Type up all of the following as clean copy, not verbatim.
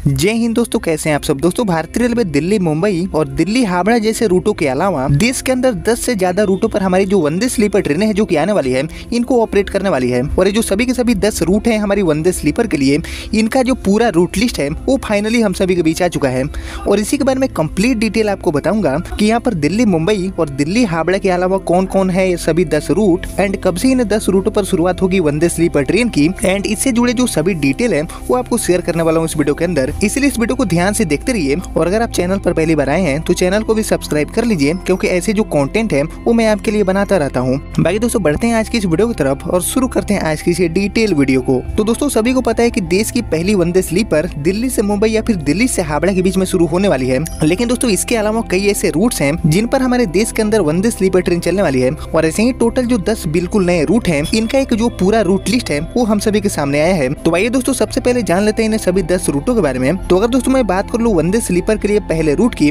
जय हिंद दोस्तों, कैसे हैं आप सब। दोस्तों, भारतीय रेलवे दिल्ली मुंबई और दिल्ली हावड़ा जैसे रूटों के अलावा देश के अंदर 10 से ज्यादा रूटों पर हमारी जो वंदे स्लीपर ट्रेनें हैं जो कि आने वाली है, इनको ऑपरेट करने वाली है। और ये जो सभी के सभी 10 रूट हैं हमारी वंदे स्लीपर के लिए, इनका जो पूरा रूट लिस्ट है वो फाइनली हम सभी के बीच आ चुका है। और इसी के बारे में कंप्लीट डिटेल आपको बताऊंगा कि यहाँ पर दिल्ली मुंबई और दिल्ली हावड़ा के अलावा कौन कौन है ये सभी 10 रूट, एंड कब से इन 10 रूटों पर शुरुआत होगी वंदे स्लीपर ट्रेन की, एंड इससे जुड़े जो सभी डिटेल है वो आपको शेयर करने वाला हूँ इस वीडियो के अंदर। इसलिए इस वीडियो को ध्यान से देखते रहिए। और अगर आप चैनल पर पहली बार आए हैं तो चैनल को भी सब्सक्राइब कर लीजिए, क्योंकि ऐसे जो कंटेंट है वो मैं आपके लिए बनाता रहता हूँ। बाकी दोस्तों, बढ़ते हैं आज की इस वीडियो की तरफ और शुरू करते हैं आज की इस डिटेल वीडियो को। तो दोस्तों, सभी को पता है कि देश की पहली वंदे स्लीपर दिल्ली से मुंबई या फिर दिल्ली से हावड़ा के बीच में शुरू होने वाली है। लेकिन दोस्तों, इसके अलावा कई ऐसे रूट्स हैं जिन पर हमारे देश के अंदर वंदे स्लीपर ट्रेन चलने वाली है। और ऐसे ही टोटल जो 10 बिल्कुल नए रूट हैं, इनका एक जो पूरा रूट लिस्ट है वो हम सभी के सामने आया है। तो आइए दोस्तों, सबसे पहले जान लेते हैं इन सभी 10 रूटों के बारे में। तो अगर दोस्तों मैं बात कर लूं वंदे स्लीपर के लिए पहले रूट की,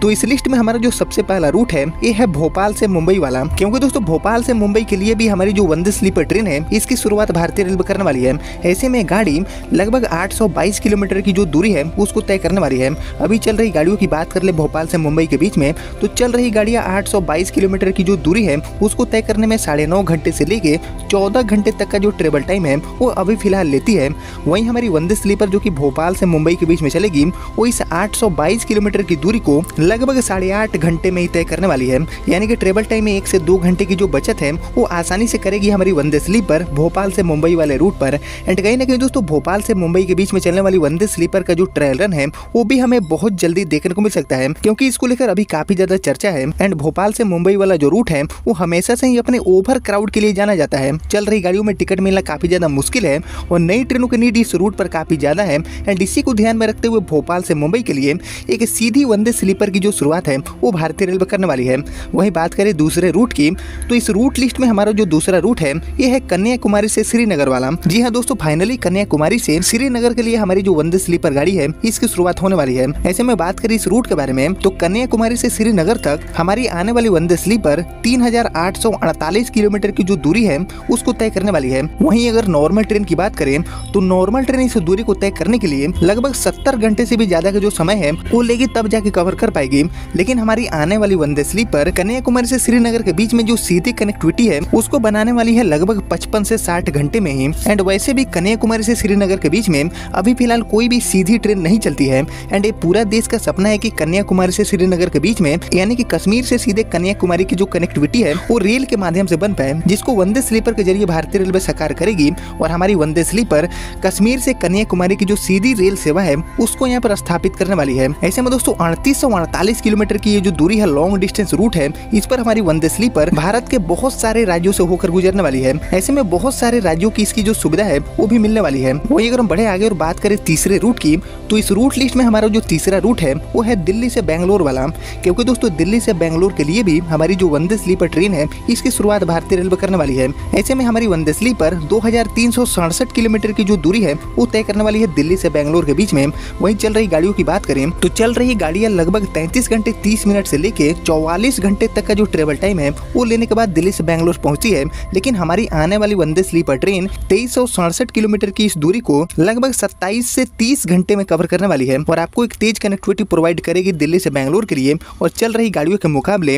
तो इस लिस्ट में हमारा जो सबसे पहला रूट है ये है भोपाल से मुंबई वाला। क्योंकि दोस्तों, भोपाल से मुंबई के लिए भी हमारी जो वंदे स्लीपर ट्रेन है इसकी शुरुआत भारतीय रेलवे करने वाली है। ऐसे में गाड़ी लगभग 822 किलोमीटर की जो दूरी है उसको तय करने वाली है। अभी चल रही गाड़ियों की बात कर ले भोपाल से मुंबई के बीच में, तो चल रही गाड़ियाँ 822 किलोमीटर की जो दूरी है उसको तय करने में 9.5 घंटे से लेके 14 घंटे तक का जो ट्रेवल टाइम है वो अभी फिलहाल लेती है। वहीं हमारी वंदे स्लीपर जो कि भोपाल से मुंबई के बीच में चलेगी, वो इस 822 किलोमीटर की दूरी को लगभग 8.5 घंटे में ही तय करने वाली है। यानी कि ट्रेवल टाइम में 1 से 2 घंटे की जो बचत है वो आसानी से करेगी हमारी वंदे स्लीपर भोपाल से मुंबई वाले रूट पर। एंड कहीं ना कहीं दोस्तों, भोपाल से मुंबई के बीच में चलने वाली वंदे स्लीपर का जो ट्रायल रन है वो भी हमें बहुत जल्दी देखने को मिल सकता है, क्योंकि इसको लेकर अभी काफी ज्यादा चर्चा है। एंड भोपाल से मुंबई वाला जो रूट है वो हमेशा से ही अपने ओवर क्राउड के लिए जाना जाता है। चल रही गाड़ियों में टिकट मिलना काफी ज्यादा मुश्किल है और नई ट्रेनों की नीड इस रूट पर काफी ज्यादा है। एंड इसी को ध्यान में रखते हुए भोपाल से मुंबई के लिए एक सीधी वंदे स्लीपर की जो शुरुआत है वो भारतीय रेलवे करने वाली है। वहीं बात करें दूसरे रूट की, तो इस रूट लिस्ट में हमारा जो दूसरा रूट है ये है कन्याकुमारी से श्रीनगर वाला। जी हाँ दोस्तों, फाइनली कन्याकुमारी से श्रीनगर के लिए हमारी जो वंदे स्लीपर गाड़ी है इसकी शुरुआत होने वाली है। ऐसे में बात करें इस रूट के बारे में, तो कन्याकुमारी से श्रीनगर तक हमारी आने वाली वंदे स्लीपर 3848 किलोमीटर की जो दूरी है उसको तय करने वाली है। वहीं अगर नॉर्मल ट्रेन की बात करें तो नॉर्मल ट्रेन इस दूरी को तय करने के लिए लगभग 70 घंटे से भी ज्यादा का जो समय है वो लेगी, तब जाके कवर कर पाएगी। लेकिन हमारी आने वाली वंदे स्लीपर कन्याकुमारी से श्रीनगर के बीच में जो सीधी कनेक्टिविटी है उसको बनाने वाली है लगभग 55 से 60 घंटे में ही। एंड वैसे भी कन्याकुमारी से श्रीनगर के बीच में अभी फिलहाल कोई भी सीधी ट्रेन नहीं चलती है। एंड ये पूरा देश का सपना है कि कन्याकुमारी से श्रीनगर के बीच में, यानी कि कश्मीर से सीधे कन्याकुमारी की जो कनेक्टिविटी है वो रेल के माध्यम से बन पाए, जिसको वंदे स्लीपर के जरिए भारतीय रेलवे साकार करेगी। और हमारी वंदे स्लीपर कश्मीर से कन्याकुमारी की जो सीधी रेल सेवा है उसको यहाँ पर स्थापित करने वाली है। ऐसे में दोस्तों, 3848 किलोमीटर की ये जो दूरी है, लॉन्ग डिस्टेंस रूट है, इस पर हमारी वंदे स्लीपर भारत के बहुत सारे राज्यों से होकर गुजरने वाली है। ऐसे में बहुत सारे राज्यों की इसकी जो सुविधा है वो भी मिलने वाली है। वही अगर हम बढ़े आगे और बात करें तीसरे रूट की, तो इस रूट लिस्ट में हमारा जो तीसरा रूट है वो है दिल्ली से बेंगलोर वाला। क्योंकि दोस्तों, दिल्ली से बेंगलोर के लिए भी हमारी जो वंदे स्लीपर ट्रेन है इसकी शुरुआत भारतीय रेलवे करने वाली है। ऐसे में हमारी वंदे स्लीपर 2367 किलोमीटर की जो दूरी है वो तय करने वाली है दिल्ली से बेंगलोर के बीच में। वहीं चल रही गाड़ियों की बात करें तो चल रही गाड़ियां लगभग 33 घंटे 30 मिनट से लेके 44 घंटे तक का जो ट्रेवल टाइम है वो लेने के बाद दिल्ली से बेंगलोर पहुंची है। लेकिन हमारी आने वाली वंदे स्लीपर ट्रेन 2367 किलोमीटर की इस दूरी को लगभग 27 से 30 घंटे में कवर करने वाली है और आपको एक तेज कनेक्टिविटी प्रोवाइड करेगी दिल्ली से बेंगलोर के लिए। और चल रही गाड़ियों के मुकाबले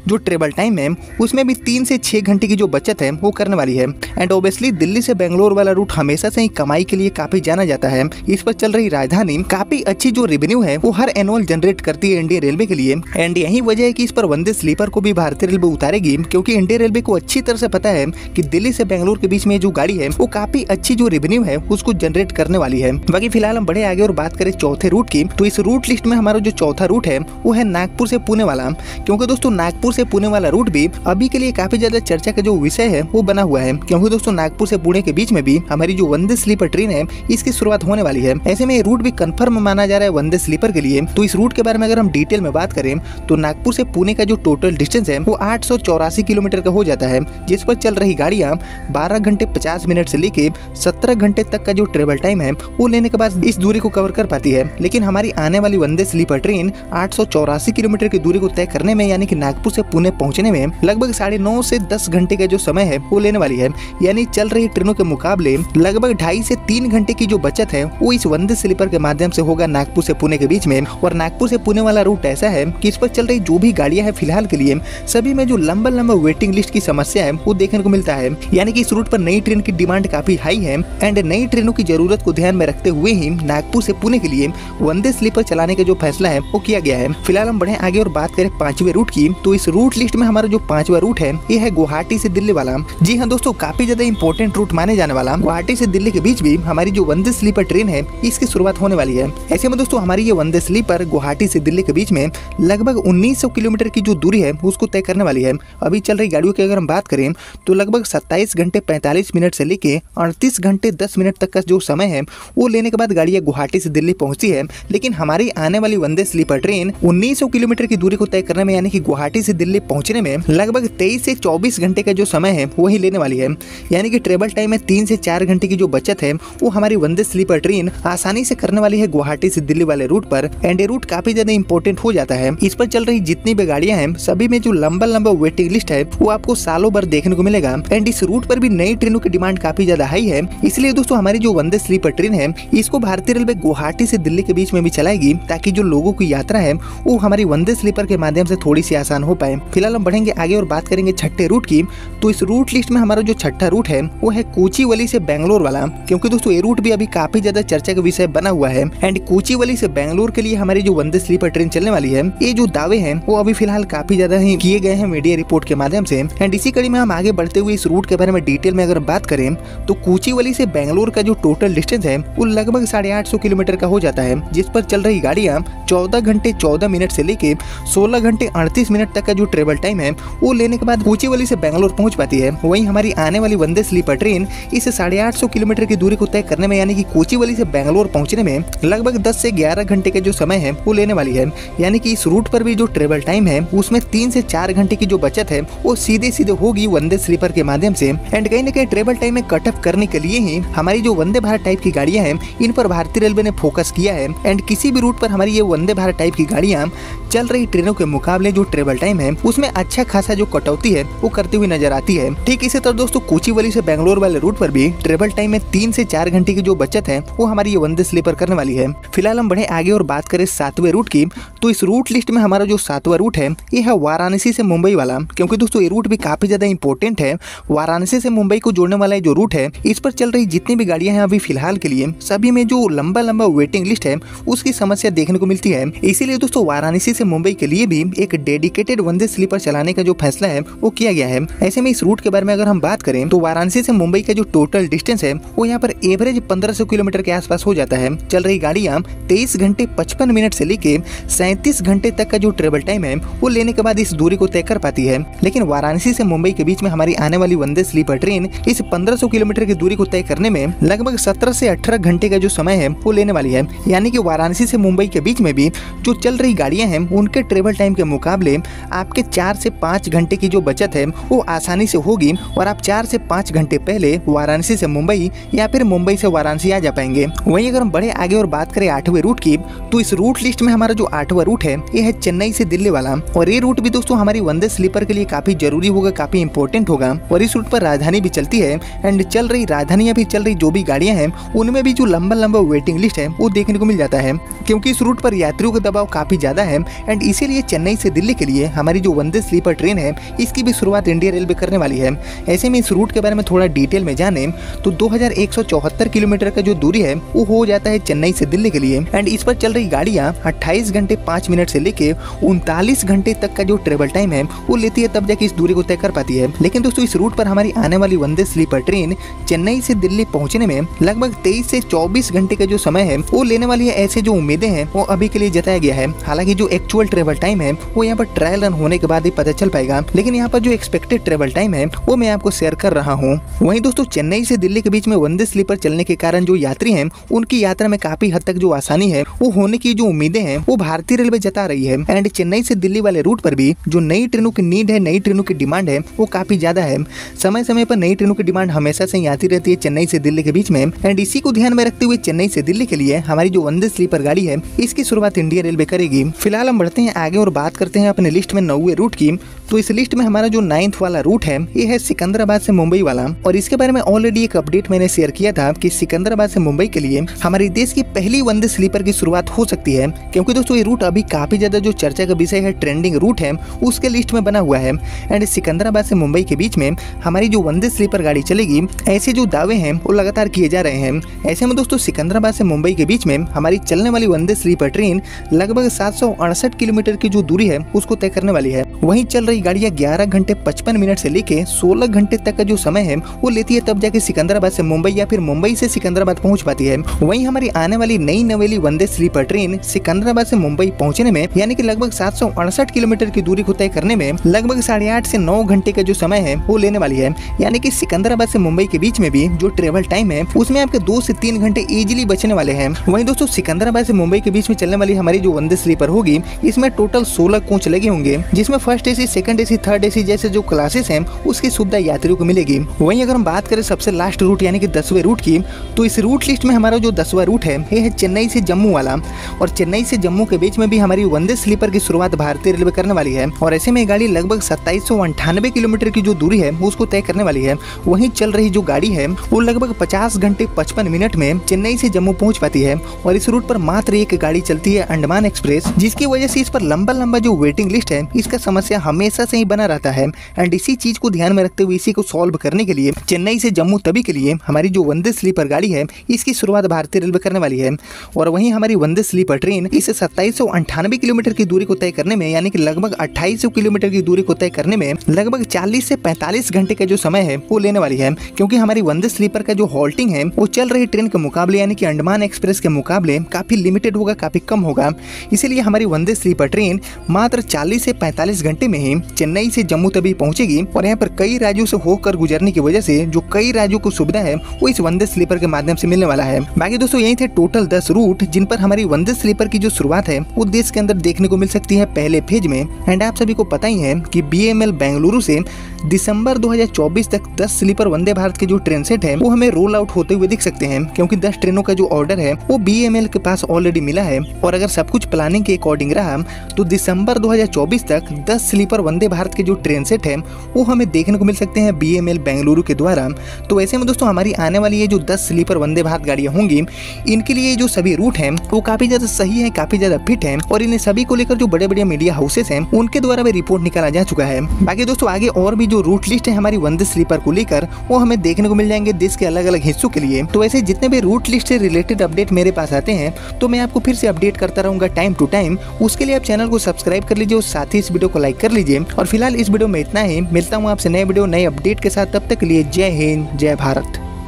जो ट्रेवल टाइम है उसमें भी 3 से 6 घंटे की जो बचत है वो करने वाली है। एंड ऑब्वियसली दिल्ली से बेंगलोर वाला रूट हमेशा से ही कमाई के लिए काफी जाना जाता है। इस पर चल रही राजधानी काफी अच्छी जो रेवेन्यू है वो हर एनुअल जनरेट करती है इंडियन रेलवे के लिए। एंड यही वजह है कि इस पर वंदे स्लीपर को भी भारतीय रेलवे उतारेगी, क्योंकि इंडियन रेलवे को अच्छी तरह से पता है कि दिल्ली से बेंगलोर के बीच में जो गाड़ी है वो काफी अच्छी जो रेवेन्यू है उसको जनरेट करने वाली है। बाकी फिलहाल हम बढ़े आगे और बात करें चौथे रूट की, तो इस रूट लिस्ट में हमारा जो चौथा रूट है वो है नागपुर से पुणे वाला। क्योंकि दोस्तों, नागपुर से पुणे वाला रूट भी अभी के लिए काफी ज्यादा चर्चा का जो विषय है वो बना हुआ है। क्योंकि दोस्तों, नागपुर से पुणे के बीच में भी हमारी जो वंदे स्लीपर ट्रेन है इसकी शुरुआत होने वाली है। ऐसे में रूट भी कंफर्म माना जा रहा है वंदे स्लीपर के लिए। तो इस रूट के बारे में अगर हम डिटेल में बात करें तो नागपुर से पुणे का जो टोटल डिस्टेंस है वो 884 किलोमीटर का हो जाता है, जिस पर चल रही गाड़ियां 12 घंटे 50 मिनट से लेके 17 घंटे तक का जो ट्रेवल टाइम है वो लेने के बाद इस दूरी को कवर कर पाती है। लेकिन हमारी आने वाली वंदे स्लीपर ट्रेन 884 किलोमीटर की दूरी को तय करने में यानी कि नागपुर से पुणे पहुंचने में लगभग 9.5 से 10 घंटे का जो समय है वो लेने वाली है। यानी चल रही ट्रेनों के मुकाबले लगभग 2.5 से 3 घंटे की जो बचत है वो इस वंदे स्लीपर के माध्यम से होगा नागपुर से पुणे के बीच में। और नागपुर से पुणे वाला रूट ऐसा है कि इस पर चल रही जो भी गाड़ियां हैं फिलहाल के लिए सभी में जो लंबा वेटिंग लिस्ट की समस्या है वो देखने को मिलता है। यानी कि इस रूट पर नई ट्रेन की डिमांड काफी हाई है एंड नई ट्रेनों की जरूरत को ध्यान में रखते हुए ही नागपुर से पुणे के लिए वंदे स्लीपर चलाने का जो फैसला है वो किया गया है। फिलहाल हम बढ़े आगे और बात करें 5वें रूट की, तो इस रूट लिस्ट में हमारा जो 5वां रूट है ये है गुवाहाटी से दिल्ली वाला। जी हाँ दोस्तों, काफी ज्यादा इंपॉर्टेंट रूट माने जाने वाला गुवाहाटी से दिल्ली के बीच भी हमारी जो वंदे स्लीपर ट्रेन है इसकी शुरुआत होने वाली है। ऐसे में दोस्तों हमारी ये वंदे स्लीपर गुवाहाटी से दिल्ली के बीच में लगभग 1900 किलोमीटर की जो दूरी है उसको तय करने वाली है। अभी चल रही गाड़ियों की अगर हम बात करें तो लगभग 27 घंटे 45 मिनट से लेके 38 घंटे 10 मिनट तक का जो समय है वो लेने के बाद गाड़ियां गुवाहाटी से दिल्ली पहुंची है। लेकिन हमारी आने वाली वंदे स्लीपर ट्रेन 1900 किलोमीटर की दूरी को तय करने में यानी कि गुवाहाटी से दिल्ली पहुंचने में लगभग 23 से 24 घंटे का जो समय है वही लेने वाली है। यानी कि ट्रेवल टाइम में 3 से 4 घंटे की जो बचत है वो हमारी वंदे स्लीपर ट्रेन आसानी से करने वाली है गुवाहाटी से दिल्ली वाले रूट पर। एंड ये रूट काफी ज्यादा इंपॉर्टेंट हो जाता है। इस पर चल रही जितनी भी गाड़ियां हैं सभी में जो लंबा वेटिंग लिस्ट है वो आपको सालों भर देखने को मिलेगा। एंड इस रूट पर भी नई ट्रेनों की डिमांड काफी ज्यादा हाई है। इसलिए दोस्तों हमारी जो वंदे स्लीपर ट्रेन है इसको भारतीय रेलवे गुवाहाटी से दिल्ली के बीच में भी चलाएगी ताकि जो लोगों की यात्रा है वो हमारी वंदे स्लीपर के माध्यम से थोड़ी सी आसान हो पाए। फिलहाल हम बढ़ेंगे आगे और बात करेंगे 6ठे रूट की, तो इस रूट लिस्ट में हमारा जो 6ठा रूट है वो है कोचीवली से बेंगलोर वाला। क्योंकि दोस्तों ये रूट भी अभी काफी ज्यादा चर्चा का विषय बना हुआ है। एंड कोचीवली से बेंगलोर के लिए हमारी जो वंदे स्लीपर ट्रेन चलने वाली है ये जो दावे हैं वो अभी फिलहाल काफी ज्यादा ही किए गए हैं मीडिया रिपोर्ट के माध्यम से। एंड इसी कड़ी में हम आगे बढ़ते हुए इस रूट के बारे में डिटेल में अगर बात करें तो कोचीवली से बेंगलोर का जो टोटल डिस्टेंस है वो लगभग 850 किलोमीटर का हो जाता है, जिस पर चल रही गाड़ियां 14 घंटे 14 मिनट से लेके 16 घंटे 38 मिनट तक का जो ट्रेवल टाइम है वो लेने के बाद कोचीवली से बेंगलोर पहुंच पाती है। वहीं हमारी आने वाली वंदे स्लीपर ट्रेन इस 850 किलोमीटर की दूरी को तय करने में यानी कि कोचीवली से बेंगलोर पहुंचने में लगभग 10 से 11 घंटे के जो समय है वो लेने वाली है। यानी कि इस रूट पर भी जो ट्रेवल टाइम है उसमें 3 से 4 घंटे की जो बचत है वो सीधे होगी वंदे स्लीपर के माध्यम से। एंड कहीं न कहीं ट्रेवल टाइम में कटअप करने के लिए ही हमारी जो वंदे भारत टाइप की गाड़ियां हैं इन पर भारतीय रेलवे ने फोकस किया है। एंड किसी भी रूट पर हमारी ये वंदे भारत टाइप की गाड़ियां चल रही ट्रेनों के मुकाबले जो ट्रेवल टाइम है उसमें अच्छा खासा जो कटौती है वो करती हुई नजर आती है। ठीक इसी तरह दोस्तों कोचीवली से बेंगलोर वाले रूट पर भी ट्रेवल टाइम में 3 से 4 घंटे की जो बचत है वो हमारी ये वंदे स्लीपर करने वाली है। फिलहाल हम बढ़े आगे और बात करें 7वें रूट की, तो इस रूट लिस्ट में हमारा जो 7वां रूट है ये है वाराणसी से मुंबई वाला। क्योंकि दोस्तों ये रूट भी काफी ज्यादा इंपॉर्टेंट है। वाराणसी से मुंबई को जोड़ने वाला जो रूट है इस पर चल रही जितनी भी गाड़ियां हैं अभी फिलहाल के लिए सभी में जो लंबा वेटिंग लिस्ट है उसकी समस्या देखने को मिलती है। इसीलिए दोस्तों वाराणसी से मुंबई के लिए भी एक डेडिकेटेड वंदे स्लीपर चलाने का जो फैसला है वो किया गया है। ऐसे में इस रूट के बारे में अगर हम बात करें तो वाराणसी से मुंबई का जो टोटल डिस्टेंस है वो यहाँ पर एवरेज 1500 किलोमीटर के आसपास हो जाता है। चल रही गाड़ियां 23 घंटे 55 मिनट से लेके 37 घंटे तक का जो ट्रेवल टाइम है वो लेने के बाद इस दूरी को तय कर पाती है। लेकिन वाराणसी से मुंबई के बीच में हमारी आने वाली वंदे स्लीपर ट्रेन इस 1500 किलोमीटर की दूरी को तय करने में लगभग 17 से 18 घंटे का जो समय है वो लेने वाली है। यानी कि वाराणसी से मुंबई के बीच में भी जो चल रही गाड़ियां हैं उनके ट्रेवल टाइम के मुकाबले आपके 4 से 5 घंटे की जो बचत है वो आसानी से होगी और आप 4 से 5 घंटे पहले वाराणसी से मुंबई या फिर मुंबई से वाराणसी आ जा पाएंगे। वहीं अगर हम बढ़े आगे और बात करें 8वें रूट की, तो इस रूट लिस्ट में हमारा जो 8वां रूट है ये है चेन्नई से दिल्ली वाला। और ये रूट भी दोस्तों हमारी वंदे स्लीपर के लिए काफी जरूरी होगा, काफी इंपॉर्टेंट होगा। और इस रूट पर राजधानी भी चलती है एंड चल रही राजधानियां भी चल रही जो भी गाड़ियां हैं उनमें भी जो लंबा वेटिंग लिस्ट है वो देखने को मिल जाता है। क्योंकि इस रूट पर यात्रियों का दबाव काफी ज्यादा है एंड इसीलिए चेन्नई से दिल्ली के लिए हमारी जो वंदे स्लीपर ट्रेन है इसकी भी शुरुआत इंडियन रेलवे करने वाली है। ऐसे में इस रूट के बारे में थोड़ा डिटेल में जाने तो 2174 किलोमीटर का जो दूरी है वो हो जाता है चेन्नई से दिल्ली के लिए। एंड इस पर चल रही गाड़ियां 28 घंटे 5 मिनट से लेके 39 घंटे तक का जो ट्रेवल टाइम है वो लेती है, तब जाके इस दूरी को तय कर पाती है। लेकिन दोस्तों इस रूट पर हमारी आने वाली वंदे स्लीपर ट्रेन चेन्नई से दिल्ली पहुंचने में लगभग 23 से 24 घंटे का जो समय है वो लेने वाली है। ऐसे जो उम्मीदें हैं वो अभी के लिए जताया गया है। हालांकि जो एक्चुअल ट्रेवल टाइम है वो यहाँ पर ट्रायल रन होने के बाद ही पता चल पाएगा, लेकिन यहाँ पर जो एक्सपेक्टेड ट्रेवल टाइम है वो मैं आपको शेयर कर रहा हूँ। वहीं दोस्तों चेन्नई से दिल्ली के बीच में वंदे स्लीपर चलने के कारण जो यात्री हैं उनकी यात्रा में काफी हद तक जो आसानी है वो होने की जो उम्मीदें हैं वो भारतीय रेलवे जता रही है। एंड चेन्नई से दिल्ली वाले रूट पर भी जो नई ट्रेनों की नीड है, नई ट्रेनों की डिमांड है, वो काफी ज्यादा है। समय समय पर नई ट्रेनों की डिमांड हमेशा से ही आती रहती है चेन्नई से दिल्ली के बीच में। एंड इसी को ध्यान में रखते हुए चेन्नई से दिल्ली के लिए हमारी जो वंदे स्लीपर गाड़ी है, इसकी शुरुआत इंडियन रेलवे करेगी। फिलहाल हम बढ़ते हैं आगे और बात करते हैं अपने लिस्ट में 9वें रूट की। तो इस लिस्ट में हमारा जो 9th वाला रूट है, ये है सिकंदराबाद से मुंबई वाला। और इसके बारे में ऑलरेडी एक अपडेट मैंने शेयर किया था कि सिकंदराबाद से मुंबई के लिए हमारे देश की पहली वंदे स्लीपर की शुरुआत हो सकती है, क्योंकि दोस्तों ये रूट अभी काफी ज्यादा जो चर्चा का विषय है, ट्रेंडिंग रूट है, उसके लिस्ट में बना हुआ है। एंड सिकंदराबाद से मुंबई के बीच में हमारी जो वंदे स्लीपर गाड़ी चलेगी, ऐसे जो दावे हैं वो लगातार किए जा रहे हैं। ऐसे में दोस्तों सिकंदराबाद से मुंबई के बीच में हमारी चलने वाली वंदे स्लीपर ट्रेन लगभग 768 किलोमीटर की जो दूरी है उसको तय करने वाली है। वहीं चल रही गाड़ियां 11 घंटे 55 मिनट से लेके 16 घंटे तक का जो समय है वो लेती है, तब जाके सिकंदराबाद से मुंबई या फिर मुंबई से सिकंदराबाद पहुंच पाती है। वहीं हमारी आने वाली नई नवेली वंदे स्लीपर ट्रेन सिकंदराबाद से मुंबई पहुंचने में यानी कि लगभग 768 किलोमीटर की दूरी को तय करने में लगभग 8.5 से 9 घंटे का जो समय है वो लेने वाली है। यानी कि सिकंदराबाद से मुंबई के बीच में भी जो ट्रेवल टाइम है उसमें आपके 2 से 3 घंटे इजीली बचने वाले हैं। वहीं दोस्तों सिकंदराबाद से मुंबई के बीच में चलने वाली हमारी जो वंदे स्लीपर होगी, इसमें टोटल 16 कोच लगे होंगे, जिसमें first AC, second AC, third AC जैसे जो क्लासेस हैं उसकी सुविधा यात्रियों को मिलेगी। वहीं अगर हम बात करें सबसे लास्ट रूट यानी कि 10वें रूट की, तो इस रूट लिस्ट में हमारा जो 10वां रूट है ये है चेन्नई से जम्मू वाला। और चेन्नई से जम्मू के बीच में भी हमारी वंदे स्लीपर की शुरुआत भारतीय रेलवे करने वाली है। और ऐसे में गाड़ी लगभग 2798 किलोमीटर की जो दूरी है उसको तय करने वाली है। वहीं चल रही जो गाड़ी है वो लगभग 50 घंटे 55 मिनट में चेन्नई से जम्मू पहुंच पाती है। और इस रूट पर मात्र एक गाड़ी चलती है, अंडमान एक्सप्रेस, जिसकी वजह से इस पर लंबा जो वेटिंग लिस्ट है इसका समस्या हमेशा से ही बना रहता है। एंड इसी चीज को ध्यान में रखते हुए इसी को सॉल्व करने के लिए चेन्नई से जम्मू तभी के लिए हमारी जो वंदे स्लीपर गाड़ी है इसकी शुरुआत भारतीय रेलवे करने वाली है। और वहीं हमारी वंदे स्लीपर ट्रेन इस 2798 किलोमीटर की दूरी को तय करने में यानी कि लगभग 2800 किलोमीटर की दूरी को तय करने में लगभग 40 से 45 घंटे का जो समय है वो लेने वाली है, क्योंकि हमारी वंदे स्लीपर का जो हॉल्टिंग है वो चल रही ट्रेन के मुकाबले यानी कि अंडमान एक्सप्रेस के मुकाबले काफी लिमिटेड होगा, काफी कम होगा। इसीलिए हमारी वंदे स्लीपर ट्रेन मात्र 40 से 45 घंटे में ही चेन्नई से जम्मू तभी पहुंचेगी। और यहाँ पर कई राज्यों से होकर गुजरने की वजह से जो कई राज्यों को सुविधा है वो इस वंदे स्लीपर के माध्यम से मिलने वाला है। बाकी दोस्तों यही थे टोटल 10 रूट जिन पर हमारी वंदे स्लीपर की जो शुरुआत है वो देश के अंदर देखने को मिल सकती है पहले फेज में। एंड आप सभी को पता ही है कि BEML बेंगलुरु से दिसंबर 2024 तक 10 स्लीपर वंदे भारत के जो ट्रेन सेट है वो हमें रोल आउट होते हुए दिख सकते हैं, क्योंकि 10 ट्रेनों का जो ऑर्डर है वो BEML के पास ऑलरेडी मिला है। और अगर सब कुछ प्लानिंग के अकॉर्डिंग रहा तो दिसंबर 2024 तक 10 स्लीपर वंदे भारत के जो ट्रेन सेट है वो हमें देखने को मिल सकते हैं BEML बेंगलुरु के द्वारा। तो ऐसे में दोस्तों हमारी आने वाली ये जो 10 स्लीपर वंदे भारत गाड़ियां होंगी, इनके लिए जो सभी रूट हैं वो काफी ज्यादा सही है, काफी ज्यादा फिट है। और इन सभी को लेकर जो बड़े मीडिया हाउसेस हैं उनके द्वारा भी रिपोर्ट निकाला जा चुका है। बाकी दोस्तों आगे और भी जो रूट लिस्ट है हमारी वंदे स्लीपर को लेकर वो हमें देखने को मिल जाएंगे देश के अलग अलग हिस्सों के लिए। तो ऐसे जितने भी रूट लिस्ट से रिलेटेड अपडेट मेरे पास आते हैं तो मैं आपको फिर से अपडेट करता रहूंगा टाइम टू टाइम। उसके लिए आप चैनल को सब्सक्राइब कर लीजिए और साथ ही इस वीडियो को लाइक कर लीजिए। और फिलहाल इस वीडियो में इतना ही, मिलता हूँ आपसे नए वीडियो नए अपडेट के साथ। तब तक के लिए जय हिंद, जय भारत।